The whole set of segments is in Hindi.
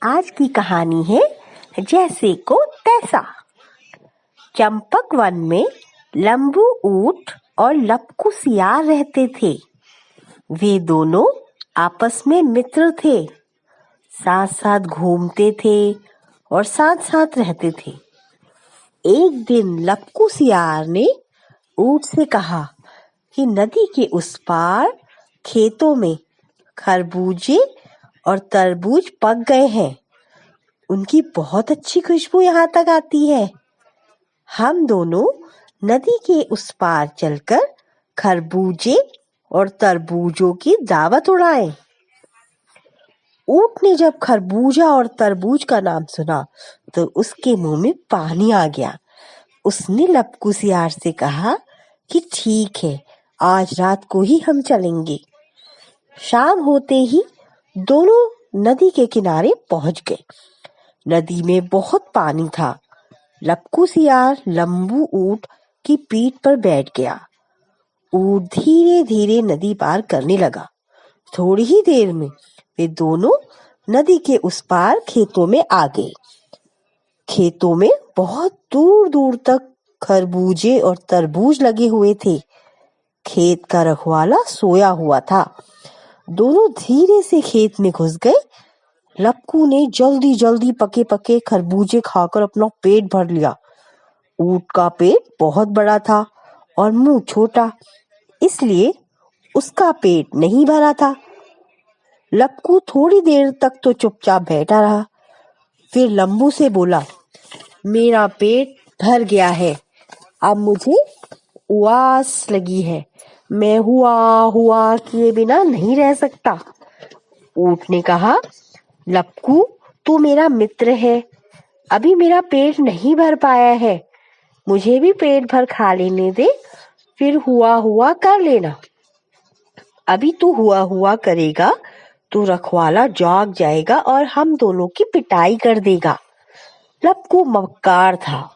आज की कहानी है जैसे को तैसा। चंपक वन में लंबू ऊंट और लपकू सियार रहते थे। वे दोनों आपस में मित्र थे, साथ साथ घूमते थे और साथ साथ रहते थे। एक दिन लपकू सियार ने ऊंट से कहा कि नदी के उस पार खेतों में खरबूजे और तरबूज पक गए हैं। उनकी बहुत अच्छी खुशबू यहाँ तक आती है। हम दोनों नदी के उस पार चलकर खरबूजे और तरबूजों की दावत उड़ाएं। ऊंट ने जब खरबूजा और तरबूज का नाम सुना तो उसके मुंह में पानी आ गया। उसने लपकू सियार से कहा कि ठीक है, आज रात को ही हम चलेंगे। शाम होते ही दोनों नदी के किनारे पहुंच गए। नदी में बहुत पानी था। लपकू सियार लंबू ऊंट की पीठ पर बैठ गया। ऊंट धीरे धीरे नदी पार करने लगा। थोड़ी ही देर में वे दोनों नदी के उस पार खेतों में आ गए। खेतों में बहुत दूर दूर तक खरबूजे और तरबूज लगे हुए थे। खेत का रखवाला सोया हुआ था। दोनों धीरे से खेत में घुस गए। लपकू ने जल्दी जल्दी पके पके खरबूजे खाकर अपना पेट भर लिया। ऊंट का पेट बहुत बड़ा था और मुंह छोटा, इसलिए उसका पेट नहीं भरा था। लपकू थोड़ी देर तक तो चुपचाप बैठा रहा। फिर लंबू से बोला, मेरा पेट भर गया है, अब मुझे उआस लगी है। मैं हुआ हुआ किए बिना नहीं रह सकता। ऊंट ने कहा, लपकू तू मेरा मित्र है, अभी मेरा पेट नहीं भर पाया है, मुझे भी पेट भर खा लेने दे, फिर हुआ हुआ कर लेना। अभी तू हुआ हुआ करेगा तो रखवाला जाग जाएगा और हम दोनों की पिटाई कर देगा। लपकू मक्कार था,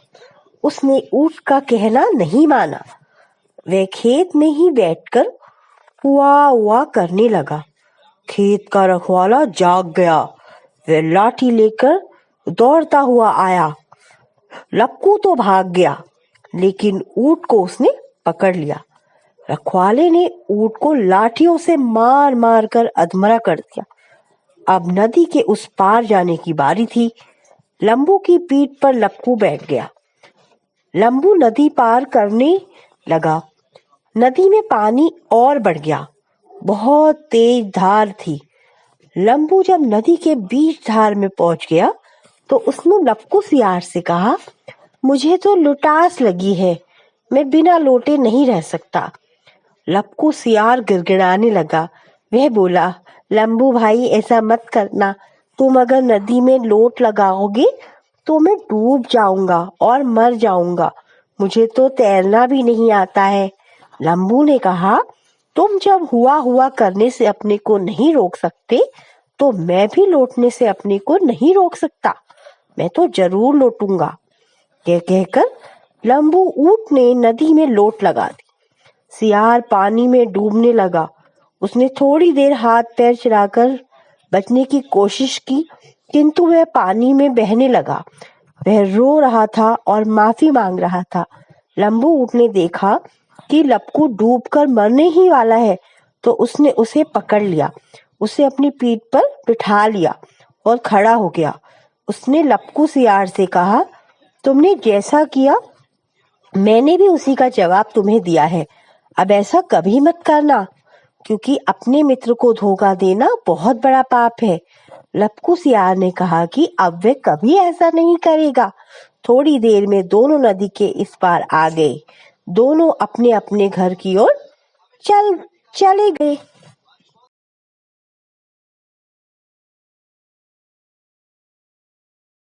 उसने ऊंट का कहना नहीं माना। वह खेत में ही बैठकर हुआ हुआ करने लगा। खेत का रखवाला जाग गया। वह लाठी लेकर दौड़ता हुआ आया। लपकू तो भाग गया, लेकिन ऊंट को उसने पकड़ लिया। रखवाले ने ऊंट को लाठियों से मार मार कर अधमरा कर दिया। अब नदी के उस पार जाने की बारी थी। लंबू की पीठ पर लपकू बैठ गया। लंबू नदी पार करने लगा। नदी में पानी और बढ़ गया। बहुत तेज धार थी। लंबू जब नदी के बीच धार में पहुंच गया तो उसने लपकू सियार से कहा, मुझे तो लुटास लगी है, मैं बिना लोटे नहीं रह सकता। लपकू सियार गिड़गिड़ाने लगा। वह बोला, लंबू भाई ऐसा मत करना, तुम अगर नदी में लोट लगाओगे तो मैं डूब जाऊंगा और मर जाऊंगा। मुझे तो तैरना भी नहीं आता है। लंबू ने कहा, तुम जब हुआ हुआ करने से अपने को नहीं रोक सकते तो मैं भी लौटने से अपने को नहीं रोक सकता, मैं तो जरूर लौटूंगा। यह कहकर लंबू ऊंट ने नदी में लोट लगा दी। सियार पानी में डूबने लगा। उसने थोड़ी देर हाथ पैर चलाकर बचने की कोशिश की, किंतु वह पानी में बहने लगा। वह रो रहा था और माफी मांग रहा था। लंबू ऊंट ने देखा कि लपकू डूबकर मरने ही वाला है तो उसने उसे पकड़ लिया, उसे अपनी पीठ पर बिठा लिया और खड़ा हो गया। उसने लपकू सियार से कहा, तुमने जैसा किया मैंने भी उसी का जवाब तुम्हें दिया है। अब ऐसा कभी मत करना, क्योंकि अपने मित्र को धोखा देना बहुत बड़ा पाप है। लपकू सियार ने कहा कि अब वह कभी ऐसा नहीं करेगा। थोड़ी देर में दोनों नदी के इस पार आ गए। दोनों अपने अपने घर की ओर चले गए।